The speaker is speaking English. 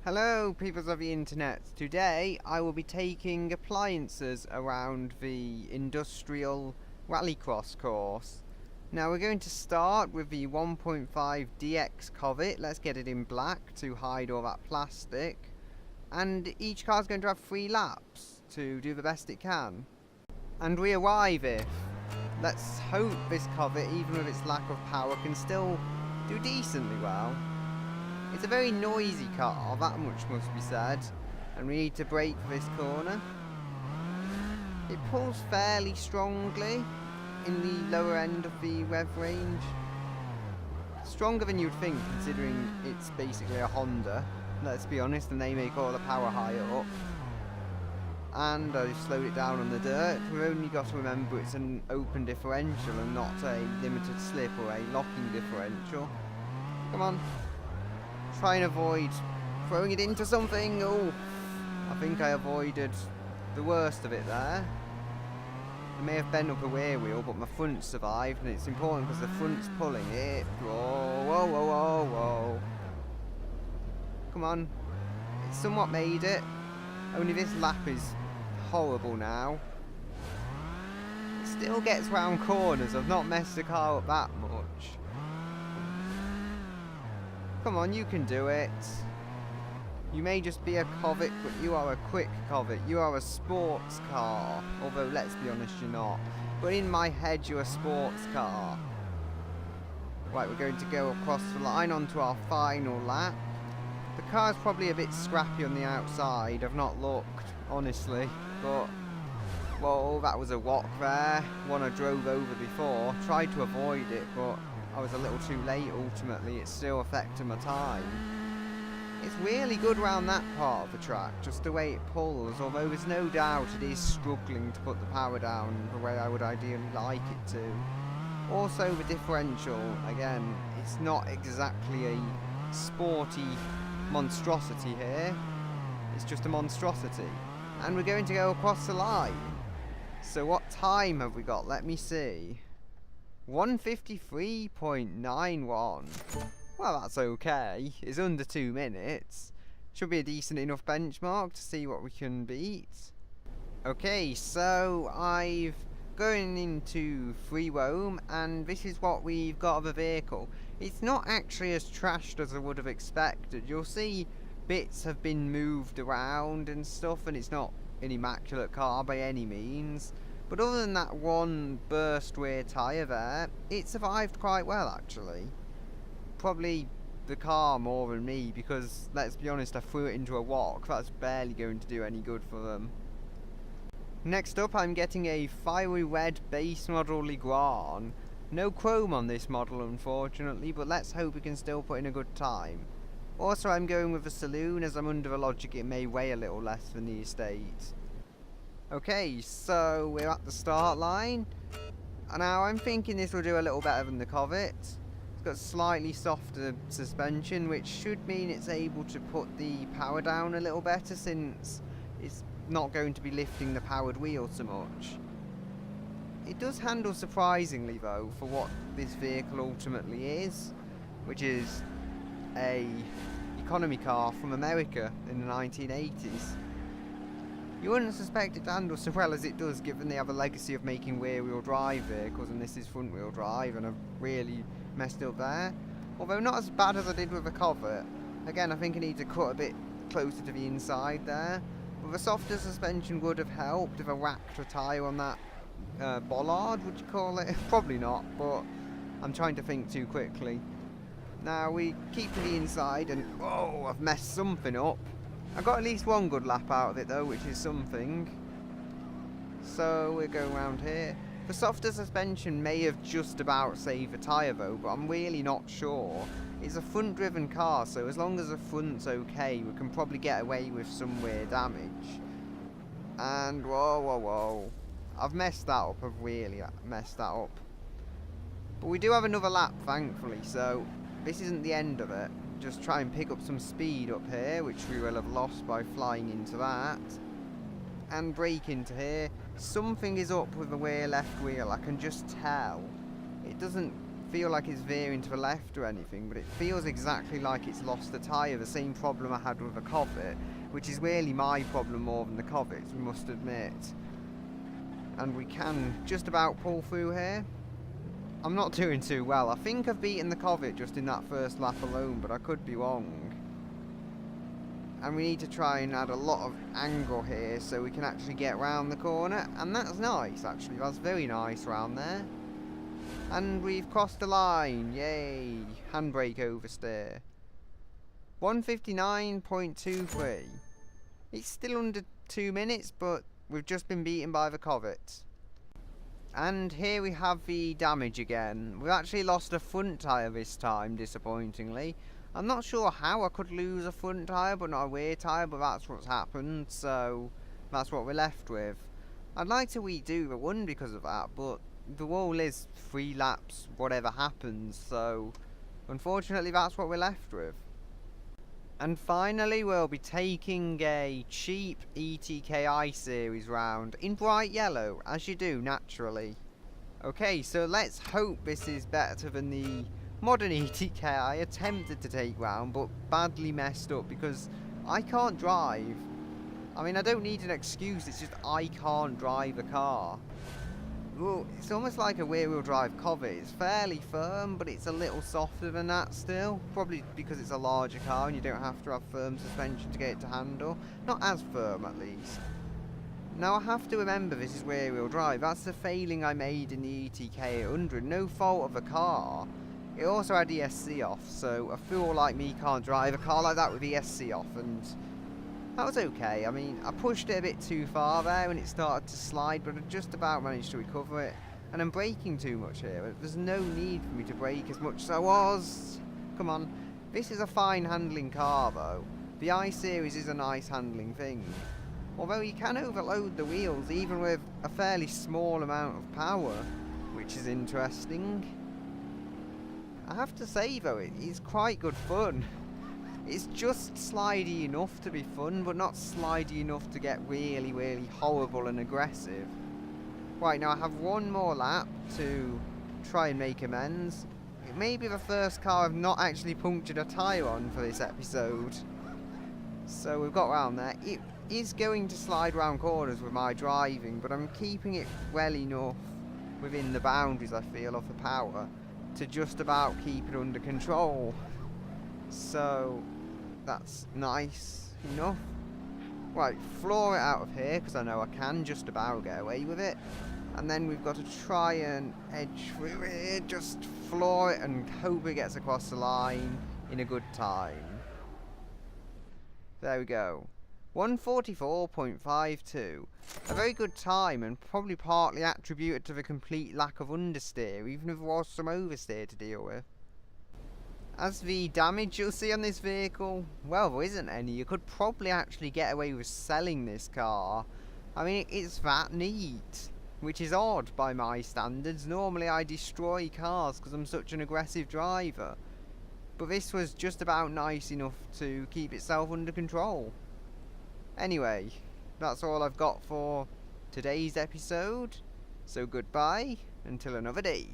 Hello peoples of the internet. Today I will be taking appliances around the industrial Rallycross course. Now we're going to start with the 1.5 DX Covet. Let's get it in black to hide all that plastic. And each car is going to have 3 laps to do the best it can. And we arrive if. Let's hope this Covet, even with its lack of power, can still do decently well. It's a very noisy car, that much must be said, and we need to brake for this corner. It pulls fairly strongly in the lower end of the rev range. Stronger than you'd think, considering it's basically a Honda, let's be honest, and they make all the power higher up. And I slowed it down on the dirt. We've only got to remember it's an open differential and not a limited slip or a locking differential. Come on. Try and avoid throwing it into something. Oh, I think I avoided the worst of it there. I may have bent up a rear wheel, but my front survived, and it's important because the front's pulling it. Whoa, whoa, whoa, whoa, whoa. Come on. It somewhat made it. Only this lap is horrible now. It still gets round corners. I've not messed the car up that much. Come on, you can do it. You may just be a Covet, but you are a quick Covet. You are a sports car. Although, let's be honest, you're not. But in my head, you're a sports car. Right, we're going to go across the line onto our final lap. The car's probably a bit scrappy on the outside. I've not looked, honestly. But, whoa, that was a rock there. One I drove over before. Tried to avoid it, but I was a little too late ultimately. It's still affecting my time. It's really good around that part of the track, just the way it pulls, although there's no doubt it is struggling to put the power down the way I would ideally like it to. Also the differential, again, it's not exactly a sporty monstrosity here. It's just a monstrosity. And we're going to go across the line. So what time have we got? Let me see. 1:53.91. Well, that's okay. It's under 2 minutes. Should be a decent enough benchmark to see what we can beat. Okay, so I've going into free roam, and this is what we've got of a vehicle. It's not actually as trashed as I would have expected. You'll see bits have been moved around and stuff, and it's not an immaculate car by any means. But other than that one burst rear tyre there, it survived quite well actually. Probably the car more than me, because let's be honest, I threw it into a walk. That's barely going to do any good for them. Next up, I'm getting a fiery red base model Lagran. No chrome on this model unfortunately, but let's hope we can still put in a good time. Also, I'm going with a saloon, as I'm under the logic it may weigh a little less than the estate. Okay, so we're at the start line. Now I'm thinking this will do a little better than the Covet. It's got slightly softer suspension, which should mean it's able to put the power down a little better, since it's not going to be lifting the powered wheel so much. It does handle surprisingly though for what this vehicle ultimately is, which is a economy car from America in the 1980s. You wouldn't suspect it to handle so well as it does, given they have a legacy of making rear-wheel drive vehicles, and this is front-wheel drive, and I've really messed up there. Although not as bad as I did with the Covet. Again, I think I need to cut a bit closer to the inside there. But the softer suspension would have helped if I whacked a tyre on that bollard, would you call it? Probably not, but I'm trying to think too quickly. Now we keep to the inside, and oh, I've messed something up. I got at least one good lap out of it though, which is something. So we're going around here. The softer suspension may have just about saved the tyre though, but I'm really not sure. It's a front driven car, so as long as the front's okay, we can probably get away with some weird damage. And whoa, whoa, whoa. I've messed that up, I've really messed that up. But we do have another lap thankfully, so this isn't the end of it. Just try and pick up some speed up here, which we will have lost by flying into that. And brake into here. Something is up with the rear left wheel, I can just tell. It doesn't feel like it's veering to the left or anything, but it feels exactly like it's lost a tyre, the same problem I had with the Covet, which is really my problem more than the Covet's, we must admit. And we can just about pull through here. I'm not doing too well. I think I've beaten the Covet just in that first lap alone, but I could be wrong. And we need to try and add a lot of angle here so we can actually get round the corner. And that's nice, actually. That's very nice round there. And we've crossed the line. Yay. Handbrake oversteer. 1:59.23. It's still under 2 minutes, but we've just been beaten by the Covet. And here we have the damage again. We've actually lost a front tyre this time, disappointingly. I'm not sure how I could lose a front tyre but not a rear tyre, but that's what's happened, so that's what we're left with. I'd like to redo the run because of that, but the rule is 3 laps whatever happens, so unfortunately that's what we're left with. And finally we'll be taking a cheap ETK I series round in bright yellow, as you do naturally. Okay, so let's hope this is better than the modern ETK I attempted to take round but badly messed up because I can't drive. I mean, I don't need an excuse, it's just I can't drive a car. Well, it's almost like a rear-wheel drive Covet. It's fairly firm, but it's a little softer than that still. Probably because it's a larger car and you don't have to have firm suspension to get it to handle. Not as firm, at least. Now, I have to remember this is rear-wheel drive. That's the failing I made in the ETK 800. No fault of the car. It also had ESC off, so a fool like me can't drive a car like that with ESC off, and that was okay. I mean, I pushed it a bit too far there when it started to slide, but I just about managed to recover it. And I'm braking too much here. There's no need for me to brake as much as I was. Come on. This is a fine handling car, though. The I-Series is a nice handling thing. Although you can overload the wheels even with a fairly small amount of power, which is interesting. I have to say though, it is quite good fun. It's just slidey enough to be fun, but not slidey enough to get really, really horrible and aggressive. Right, now I have one more lap to try and make amends. It may be the first car I've not actually punctured a tyre on for this episode. So we've got round there. It is going to slide round corners with my driving, but I'm keeping it well enough within the boundaries, I feel, of the power to just about keep it under control. So that's nice enough. Right, floor it out of here because I know I can just about get away with it. And then we've got to try and edge through it, just floor it and hope it gets across the line in a good time. There we go. 1:44.52. A very good time, and probably partly attributed to the complete lack of understeer, even if there was some oversteer to deal with. As the damage you'll see on this vehicle, well, there isn't any. You could probably actually get away with selling this car. I mean, it's that neat, which is odd by my standards. Normally I destroy cars because I'm such an aggressive driver. But this was just about nice enough to keep itself under control. Anyway, that's all I've got for today's episode. So goodbye, until another day.